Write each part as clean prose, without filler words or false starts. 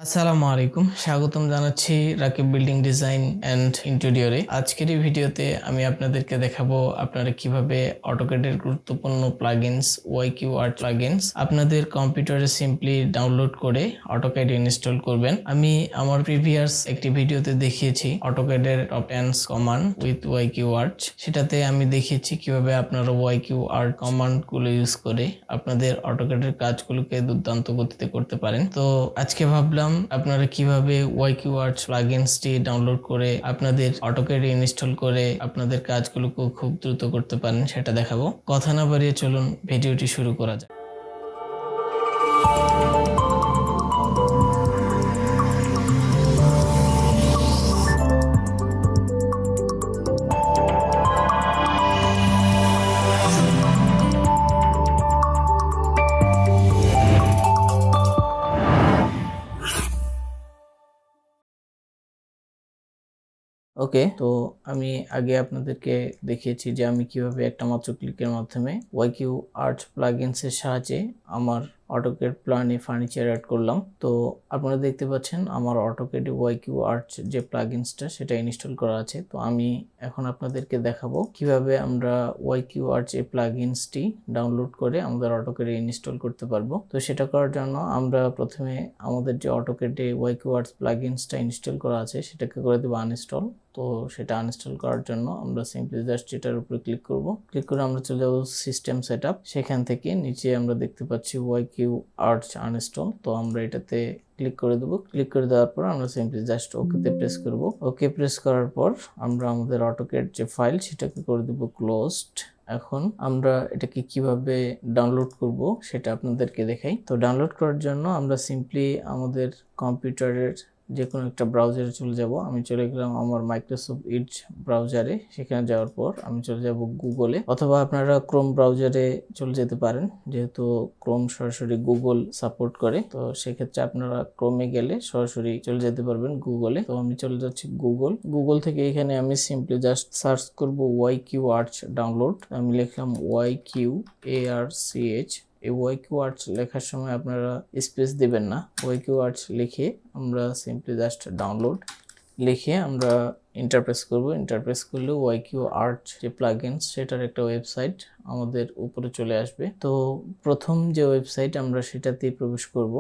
আসসালামু আলাইকুম, স্বাগতম জানাচ্ছি রাকিব বিল্ডিং ডিজাইন অ্যান্ড ইন্টেরিয়রে। আজকের এই ভিডিওতে আমি আপনাদেরকে দেখাবো আপনারা কিভাবে অটোক্যাডের গুরুত্বপূর্ণ প্লাগইনস ওয়াইকিউ আর্ট প্লাগইনস আপনাদের কম্পিউটারে সিম্পলি ডাউনলোড করে অটোক্যাড ইনস্টল করবেন। আমি আমার প্রিভিয়াস একটি ভিডিওতে দেখিয়েছি অটোক্যাডের টপ 10 কমান্ড উইথ ওয়াইকিউ আর্ট। সেটাতে আমি দেখিয়েছি কিভাবে আপনারা ওয়াইকিউ আর্ট কমান্ডগুলো ইউজ করে আপনাদের অটোক্যাডের কাজগুলোকে দুর্দান্ত গতিতে করতে পারেন। তো আজকে ভাবলাম আপনারা কিভাবে ওয়াইকিউ আর্ট প্লাগইনসটি ডাউনলোড করে আপনাদের অটোক্যাডে ইনস্টল করে আপনাদের কাজগুলোকে খুব দ্রুত করতে পারেন সেটা দেখাবো। কথা না বাড়িয়ে চলুন ভিডিওটি শুরু করা যাক। ওকে, তো আমি আগে আপনাদেরকে দেখিয়েছি যে আমি কিভাবে একটা মাত্র ক্লিকের মাধ্যমে ওয়াইকিউ আর্ট প্লাগইনসের সাহায্যে আমার অটোক্যাড প্ল্যানে ফার্নিচার অ্যাড করলাম। তো আপনারা দেখতে পাচ্ছেন আমার অটোক্যাডে ওয়াইকিউ আর্ট যে প্লাগইনসটা সেটা ইনস্টল করা আছে। তো আমি এখন আপনাদেরকে দেখাবো কিভাবে আমরা ওয়াইকিউ আর্ট এই প্লাগইনসটি ডাউনলোড করে আমাদের অটোক্যাডে ইনস্টল করতে পারবো। তো সেটা করার জন্য আমরা প্রথমে আমাদের যে অটোক্যাডে ওয়াইকিউ আর্ট প্লাগইনসটা ইনস্টল করা আছে সেটাকে করে দেবো আনইনস্টল। তো সেটা আনইনস্টল করার জন্য আমরা সিম্পলি জাস্ট এটার উপরে ক্লিক করব। ক্লিক করে আমরা চলে যাব সিস্টেম সেটআপ। সেখান থেকে নিচে আমরা দেখতে পাচ্ছি ওয়াইকিউ আর্ট আনইনস্টল। তো আমরা এটাতে ক্লিক করে দেবো। ক্লিক করে দেওয়ার পর আমরা সিম্পলি জাস্ট ওকেতে প্রেস করব। ওকে প্রেস করার পর আমরা আমাদের অটোক্যাড যে ফাইল সেটাকে করে দেবো ক্লোজড। এখন আমরা এটাকে কিভাবে ডাউনলোড করব সেটা আপনাদেরকে দেখাই। তো ডাউনলোড করার জন্য আমরা সিম্পলি আমাদের কম্পিউটারের যে কোনো একটা ব্রাউজারে চলে যাব। আমি চলে গেলাম আমার মাইক্রোসফট এজ ব্রাউজারে। সেখানে যাওয়ার পর আমি চলে যাব গুগলে, অথবা আপনারা ক্রোম ব্রাউজারে চলে যেতে পারেন, যেহেতু ক্রোম সরাসরি গুগল সাপোর্ট করে। তো সেক্ষেত্রে আপনারা ক্রোমে গেলে সরাসরি চলে যেতে পারবেন গুগলে। তো আমি চলে যাচ্ছি গুগল থেকে এখানে আমি সিম্পলি জাস্ট সার্চ করব ওয়াইকিউ আর্ট ডাউনলোড। আমি লিখলাম ওয়াইকিউ ARCH। এই ওয়াইকিউ আর্ট লেখার সময় আপনারা স্পেস দিবেন না। ওয়াইকিউ আর্ট লিখে আমরা সিম্পলি জাস্ট ডাউনলোড লিখে আমরা ইন্টারপ্রেস করব। ইন্টারপ্রেস করলে ওয়াইকিউ আর্ট যে প্লাগইনস সেটার একটা ওয়েবসাইট আমাদের উপরে চলে আসবে। তো প্রথম যে ওয়েবসাইট আমরা সেটাতে প্রবেশ করব,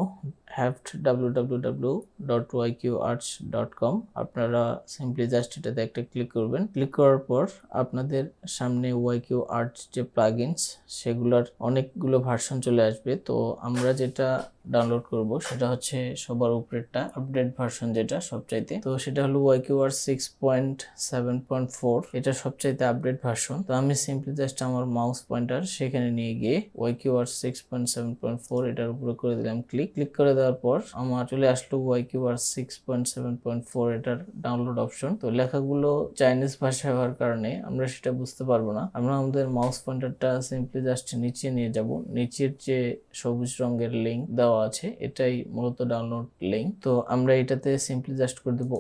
www.yqarts.com। আপনারা সিম্পলি জাস্ট এটাতে একটা ক্লিক করবেন। ক্লিক করার পর আপনাদের সামনে ওয়াইকিউ আর্ট যে প্লাগইনস সেগুলোর অনেকগুলো ভার্সন চলে আসবে। তো আমরা যেটা ডাউনলোড করব সেটা হচ্ছে সবার উপরেরটা, আপডেট ভার্সন যেটা সবচাইতে। তো সেটা হলো ওয়াইকিউ আর্ট 6.7.4। এটা সবচাইতে আপডেট ভার্সন। তো আমি সিম্পলি জাস্ট আমার মাউস পয়েন্টার সেখানে নিয়ে গিয়ে ওয়াইকিউ আর্ট 6.7.4 এটার উপরে করে দিলাম ক্লিক করে দেওয়ার পর আমার চলে আসলো ওয়াইকিউ আর্ট 6.7.4 এটার ডাউনলোড অপশন। তো লেখাগুলো চাইনিজ ভাষায় হওয়ার কারণে আমরা সেটা বুঝতে পারবো না। আমরা আমাদের মাউস পয়েন্টারটা সিম্পলি জাস্ট নিচে নিয়ে যাব। নিচের যে সবুজ রঙের লিঙ্ক দেওয়া আছে এটাই মূলত ডাউনলোড লিঙ্ক। তো আমরা এটাতে সিম্পলি জাস্ট করে দেবো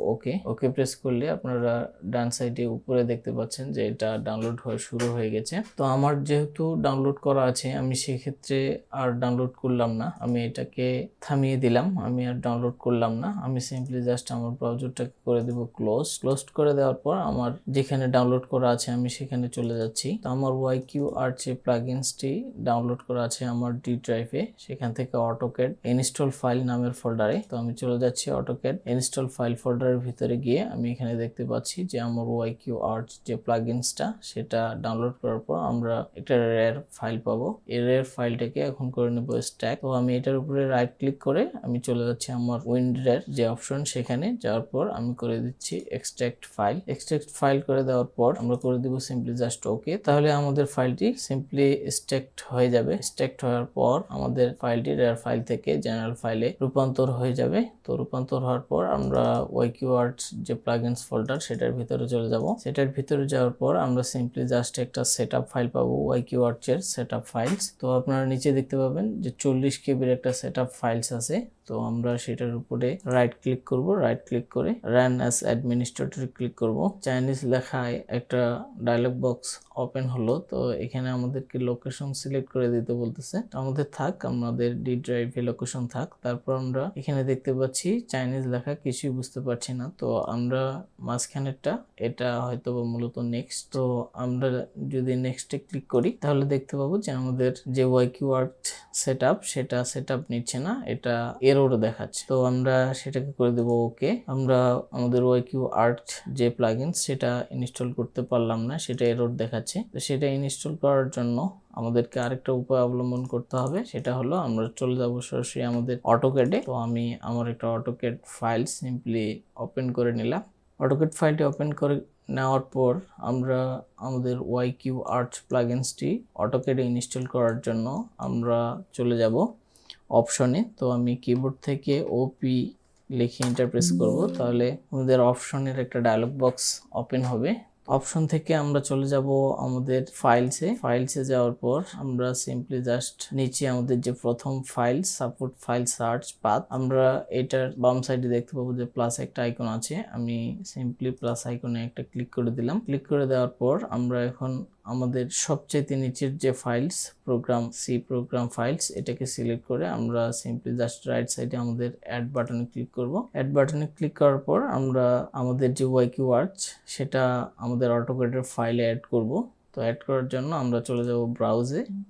ওকে প্রেস করলে আপনারা ডান সাইডে উপরে দেখতে পাচ্ছেন যে এটা ডাউনলোড হয়ে শুরু হয়ে গেছে। তো আমার যেহেতু ডাউনলোড করা আছে আমি সেক্ষেত্রে আর ডাউনলোড করলাম না, আমি এটাকে থামিয়ে দিলাম। আমি আর ডাউনলোড করলাম না, আমি সিম্পলি জাস্ট আমার ব্রাউজারটাকে করে দেব ক্লোজ করে দেওয়ার পর আমার যেখানে ডাউনলোড করা আছে আমি সেখানে চলে যাচ্ছি। তো আমার ওয়াইকিউ আর্ট যে প্লাগইনসটি ডাউনলোড করা আছে আমার ডি ড্রাইভে, সেখান থেকে অটোক্যাড ইনস্টল ফাইল নামের ফোল্ডারে। তো আমি চলে যাচ্ছি অটোক্যাড ইনস্টল ফাইল ফোল্ডারের ভিতরে গিয়ে আমি এখানে দেখতে পাচ্ছি যে আমার ওয়াইকিউ আর্ট যে প্লাগইনসটা সেটা ডাউনলোড করার পর আমরা একটা রেয়ার ফাইল পাবো। এই রেয়ার ফাইলটাকে এখন করে নেব স্ট্যাক। তো আমি এটার উপরে রাইট ক্লিক করে আমি চলে যাচ্ছি আমার উইন্ডোর যে অপশন সেখানে যাওয়ার পর আমি করে দিচ্ছি এক্সট্রাক্ট ফাইল করে দেওয়ার পর আমরা করে দিব সিম্পলি জাস্ট ওকে। তাহলে আমাদের ফাইলটি সিম্পলি স্ট্যাক্ট হয়ে যাবে। স্ট্যাক্ট হওয়ার পর আমাদের ফাইলটি রেয়ার ফাইল থেকে জেনারেল ফাইলে রূপান্তর হয়ে যাবে। তো রূপান্তর হওয়ার পর আমরা ওয়াইকিউ আর্ট যে প্লাগইনস ফোল্ডার ফোল্ডার সেটার ভিতরে চলে যাব। সেটার ভিতরে যাওয়ার পর আমরা সিম্পলি জাস্ট একটা সেটআপ ফাইল পাবো, ওয়াইকিউ আর্চের সেটআপ ফাইলস। তো আপনারা নিচে দেখতে পাবেন যে 40 কেবির একটা সেটআপ ফাইলস আছে। তো আমরা সেটার উপরে রাইট ক্লিক করব, রাইট ক্লিক করে রান অ্যাজ অ্যাডমিনিস্ট্রেটর ক্লিক করব। চাইনিজ লেখায় একটা ডায়লগ বক্স ওপেন হলো। তো এখানে আমাদেরকে লোকেশন সিলেক্ট করে দিতে বলতেছে। তো আমাদের থাক, আমাদের ডি ড্রাইভে লোকেশন থাক। তারপর আমরা এখানে দেখতে পাচ্ছি চাইনিজ লেখা, কিছুই বুঝতে পারছি না। তো আমরা মাঝখানেরটা, এটা হয়তো মূলত নেক্সট। তো আমরা যদি নেক্সটে ক্লিক করি তাহলে দেখতে পাবো যে আমাদের যে ওয়াইকিউ আর্ট সেটআপ সেটা সেটআপ নিচ্ছে না, এটা এরর দেখাচ্ছে। তো আমরা সেটাকে করে দেব ওকে। আমরা আমাদের ওয়াইকিউ আর্ট যে প্লাগইনস সেটা ইনস্টল করতে পারলাম না, সেটা এরর দেখাচ্ছে। তো সেটা ইনস্টল করার জন্য আমাদেরকে আরেকটা উপায় অবলম্বন করতে হবে, সেটা হলো আমরা চলে যাব সরাসরি আমাদের অটোক্যাডে। তো আমি আমার একটা অটোক্যাড ফাইল সিম্পলি ওপেন করে নিলাম। অটোক্যাড ফাইলটি ওপেন করে নেওয়ার পর আমরা আমাদের ওয়াইকিউ আর্ট প্লাগইনসটি অটোক্যাডে ইনস্টল করার জন্য আমরা চলে যাব অপশনে। তো আমি কিবোর্ড থেকে ওপি লিখে এন্টার প্রেস করব, তাহলে আমাদের অপশনের একটা ডায়লগ বক্স ওপেন হবে। অপশন থেকে আমরা চলে যাব আমাদের ফাইলসে যাওয়ার পর আমরা সিম্পলি জাস্ট নিচে আমাদের যে প্রথম file support file search path, আমরা এটার বাম সাইডে দেখতে পাবো যে প্লাস একটা আইকন আছে। আমি সিম্পলি প্লাস আইকনে একটা ক্লিক করে দিলাম। ক্লিক করে দেওয়ার পর আমরা এখন আমাদের সবচেয়ে নিচের যে ফাইলস প্রোগ্রাম ফাইলস, এটাকে সিলেক্ট করে আমরা সিম্পলি জাস্ট রাইট সাইডে আমাদের অ্যাড বাটনে ক্লিক করব। অ্যাড বাটনে ক্লিক করার পর আমরা আমাদের যে ওয়াইকিউ আর্চ সেটা আমাদের অটোক্যাডের ফাইলে অ্যাড করব। তো অ্যাড করার জন্য আমরা চলে যাব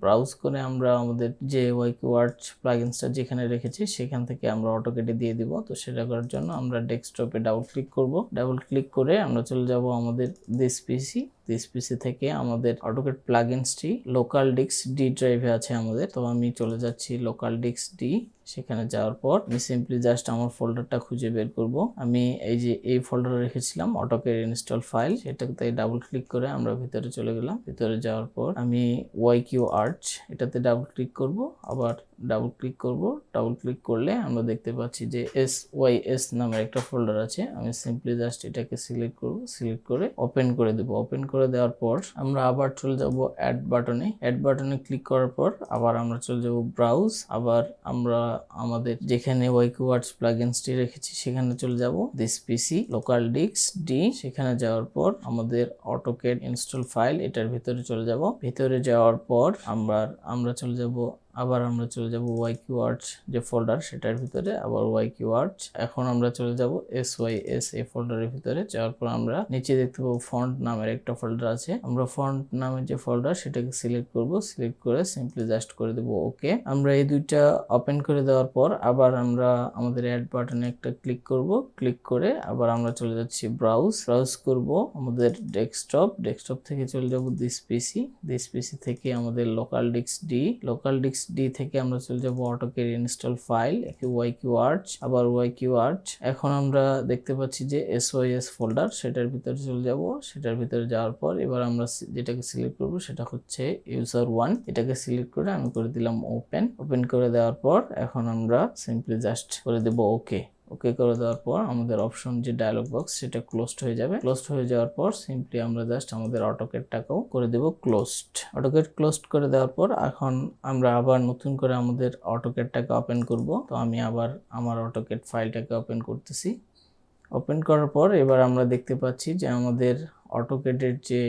ব্রাউজ করে আমরা আমাদের যে ওয়াইকিউ আর্চ প্লাগইনসটা যেখানে রেখেছি সেখান থেকে আমরা অটোক্যাডে দিয়ে দিব। তো সেটা করার জন্য আমরা ডেস্কটপে ডাবল ক্লিক করব। ডাবল ক্লিক করে আমরা চলে যাব আমাদের দিস পিসি থেকে আমাদের অটোক্যাড প্লাগইনসটি লোকাল ডিস্ক ডি ড্রাইভে আছে আমাদের। তো আমি চলে যাচ্ছি লোকাল ডিস্ক ডি। সেখানে যাওয়ার পর আমি সিম্পলি জাস্ট আমার ফোল্ডারটা খুঁজে বের করব। আমি এই ফোল্ডারে রেখেছিলাম অটোক্যাড ইনস্টল ফাইল, সেটাতে ডাবল ক্লিক করে আমরা ভিতরে চলে গেলাম। ভিতরে যাওয়ার পর আমি ওয়াইকিউ আর্চ এটাতে ডাবল ক্লিক করব, আবার ডাবল ক্লিক করব। ডাবল ক্লিক করলে আমরা দেখতে পাচ্ছি যে SYS নামের একটা ফোল্ডার আছে। আমি সিম্পলি জাস্ট এটাকে সিলেক্ট করব, সিলেক্ট করে ওপেন করে দেব। ওপেন করে দেওয়ার পর আমরা আবার চলে যাব অ্যাড বাটনে ক্লিক করার পর আবার আমরা চলে যাব ব্রাউজ। আবার আমরা আমাদের যেখানে ওয়াইকিউ আর্চ প্লাগইনসটি রেখেছি সেখানে চলে যাব this PC local disk D. সেখানে যাওয়ার পর আমাদের অটোক্যাড ইনস্টল ফাইল এটার ভিতরে চলে যাব। ভিতরে যাওয়ার পর আমরা চলে যাব ওয়াইকিউ আর্চ যে ফোল্ডার সেটার ভিতরে, আবার ওয়াইকিউ আর্চ। এখন আমরা চলে যাব SYS এই ফোল্ডারের ভিতরে। যাওয়ার পর আমরা নিচে দেখতে পাবো ফন্ট নামের একটা ফোল্ডার আছে। আমরা ফন্ট নামের যে ফোল্ডার সেটাকে সিলেক্ট করব, সিলেক্ট করে সিম্পলি জাস্ট করে দেব ওকে। আমরা এই দুইটা ওপেন করে দেওয়ার পর আবার আমরা আমাদের অ্যাড বাটনে একটা ক্লিক করব। ক্লিক করে আবার আমরা চলে যাচ্ছি ব্রাউজ করব আমাদের ডেস্কটপ থেকে চলে যাব দিস পিসি থেকে আমাদের লোকাল ডিস্ক ডি থেকে আমরা চলে যাব অটোক্যাড ইনস্টল ফাইল ওয়াইকিউ আর্চ, আবার ওয়াইকিউ আর্চ। এখন আমরা দেখতে পাচ্ছি যে SYS ফোল্ডার, সেটার ভিতরে চলে যাব। সেটার ভিতরে যাওয়ার পর এবার আমরা যেটাকে সিলেক্ট করব সেটা হচ্ছে user1। এটাকে সিলেক্ট করে আমি করে দিলাম ওপেন করে দেওয়ার পর এখন আমরা সিম্পলি জাস্ট করে দেব ওকে করে দেওয়ার পর আমাদের অপশন যে ডায়লগ বক্স সেটা ক্লোজড হয়ে যাবে। ক্লোজড হয়ে যাওয়ার পর সিম্পলি আমরা জাস্ট আমাদের অটোক্যাডটাকেও করে দেব অটোক্যাড ক্লোজড করে দেওয়ার পর এখন আমরা আবার নতুন করে আমাদের অটোক্যাডটাকে ওপেন করব। তো আমি আবার আমার অটোক্যাড ফাইলটাকে ওপেন করতেছি। ওপেন করার পর এবার আমরা দেখতে পাচ্ছি যে আমাদের অটোক্যাডের যে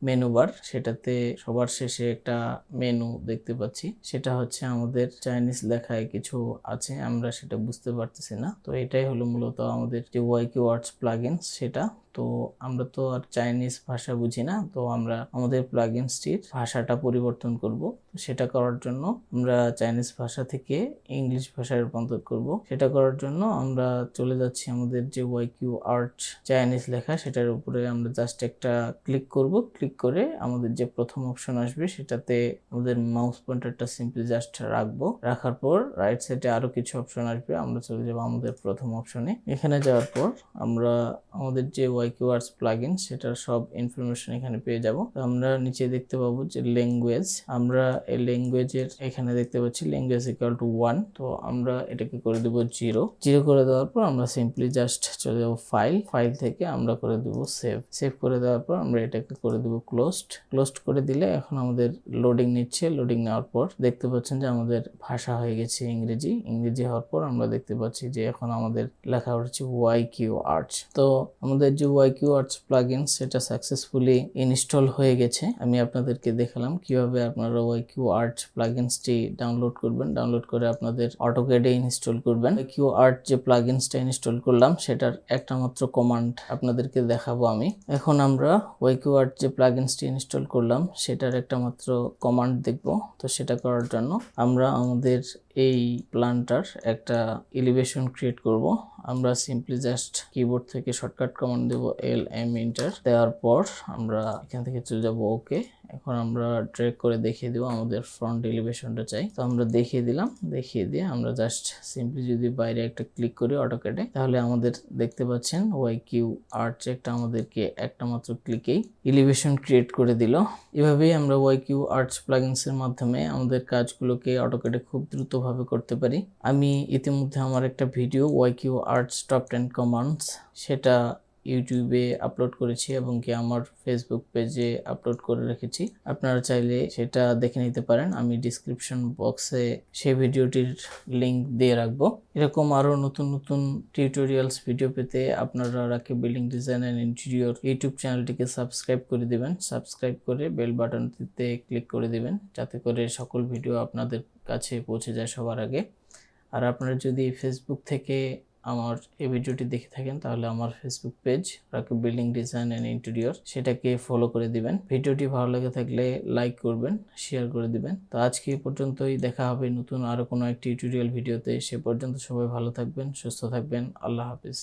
মেনু বার সেটাতে সবার শেষে একটা মেনু দেখতে পাচ্ছি, সেটা হচ্ছে আমাদের চাইনিজ লেখায় কিছু আছে, আমরা সেটা বুঝতে পারতেছি না। তো এটাই হলো মূলত আমাদের যে ওয়াইকিউ আর্চ প্লাগইনস সেটা। তো আমরা তো আর চাইনিজ ভাষা বুঝি না, তো আমরা আমাদের প্লাগইনসটির ভাষাটা পরিবর্তন করব। তো সেটা করার জন্য আমরা চাইনিজ ভাষা থেকে ইংলিশ ভাষায় রূপান্তর করব। সেটা করার জন্য আমরা চলে যাচ্ছি আমাদের যে ওয়াইকিউ আর্চ চাইনিজ লেখা সেটার উপরে আমরা জাস্ট একটা ক্লিক করব। ক্লিক করে আমাদের যে প্রথম অপশন আসবে সেটাতে আমাদের মাউস পয়েন্টারটা সিম্পলি জাস্ট রাখবো। রাখার পর রাইট সাইডে আরো কিছু অপশন আসবে, আমরা চলে যাব আমাদের প্রথম অপশনে। এখানে যাওয়ার পর আমরা আমাদের যে YQ Arts প্লাগইন সেটার সব ইনফরমেশন এখানে পেয়ে যাব। তো আমরা নিচে দেখতে পাবো যে ল্যাঙ্গুয়েজ, আমরা এই ল্যাঙ্গুয়েজের এখানে দেখতে পাচ্ছি ল্যাঙ্গুয়েজ ইকুয়াল টু 1, তো আমরা এটাকে করে দেব 0 করে দেওয়ার পর আমরা সিম্পলি জাস্ট চলে যাব ফাইল থেকে আমরা করে দেব সেভ করে দেওয়ার পর আমরা এটাকে করে দেব ক্লোজড করে দিলে এখন আমাদের লোডিং নিচ্ছে। লোডিং নেওয়ার পর দেখতে পাচ্ছেন যে আমাদের ভাষা হয়ে গেছে ইংরেজি হওয়ার পর আমরা দেখতে পাচ্ছি যে এখন আমাদের লেখা হচ্ছে YQ Arts। তো আমাদের যে YQ Arts প্লাগইন সেটা সাকসেসফুলি ইনস্টল হয়ে গেছে। আমি আপনাদেরকে দেখালাম কিভাবে আপনারা YQ Arts প্লাগইনসটি ডাউনলোড করবেন, ডাউনলোড করে আপনাদের অটোক্যাডে ইনস্টল করবেন। YQ Arts যে প্লাগইনসটা ইনস্টল করলাম সেটার একটা মাত্র কমান্ড আপনাদেরকে দেখাবো আমি। এখন আমরা YQ Arts যে প্লাগইনসটি ইনস্টল করলাম সেটার একটা মাত্র কমান্ড দেখব। তো সেটা করার জন্য আমরা আমাদের এই প্ল্যানটার একটা এলিভেশন ক্রিয়েট করব। আমরা সিম্পলি জাস্ট কিবোর্ড থেকে শর্টকাট কমান্ড দেব LM এন্টার দেওয়ার পর আমরা এখান থেকে চলে যাব ওকে। এখন আমরা ড্র্যাগ করে দেখিয়ে দেব আমাদের ফ্রন্ট এলিভেশনটা চাই, তো আমরা দেখিয়ে দিলাম। দেখিয়ে দিয়ে আমরা জাস্ট সিম্পলি যদি বাইরে একটা ক্লিক করি অটোক্যাডে, তাহলে আমাদের দেখতে পাচ্ছেন YQ Arts একটা আমাদেরকে একটা মাত্র ক্লিকেই এলিভেশন ক্রিয়েট করে দিল। এভাবেই আমরা YQ Arts প্লাগইনসের মাধ্যমে আমাদের কাজগুলোকে অটোক্যাডে খুব দ্রুতভাবে করতে পারি। আমি ইতিমধ্যে আমার একটা video YQ Arts top 10 commands সেটা ইউটিউবে আপলোড করেছি এবং কি আমার ফেসবুক পেজে আপলোড করে রেখেছি, আপনারা চাইলে সেটা দেখে নিতে পারেন। আমি ডিসক্রিপশন বক্সে সেই ভিডিওটির লিংক দিয়ে রাখবো। এরকম আরো নতুন নতুন টিউটোরিয়ালস ভিডিও পেতে আপনারা Rakib building design and interior YouTube চ্যানেলটিকে সাবস্ক্রাইব করে দিবেন। সাবস্ক্রাইব করে বেল বাটনটিতে ক্লিক করে দিবেন যাতে করে সকল ভিডিও আপনাদের কাছে পৌঁছে যায় সবার আগে। আর আপনারা যদি ফেসবুক থেকে আমার এই ভিডিওটি দেখে থাকেন তাহলে আমার Facebook page Rakib building design and interior সেটাকে ফলো করে দিবেন। ভিডিওটি ভালো লেগে থাকলে লাইক করবেন, শেয়ার করে দিবেন। তো আজকে এই পর্যন্তই, দেখা হবে নতুন আরো কোনো এক টিউটোরিয়াল ভিডিওতে। সে পর্যন্ত সবাই ভালো থাকবেন, সুস্থ থাকবেন। আল্লাহ হাফিজ।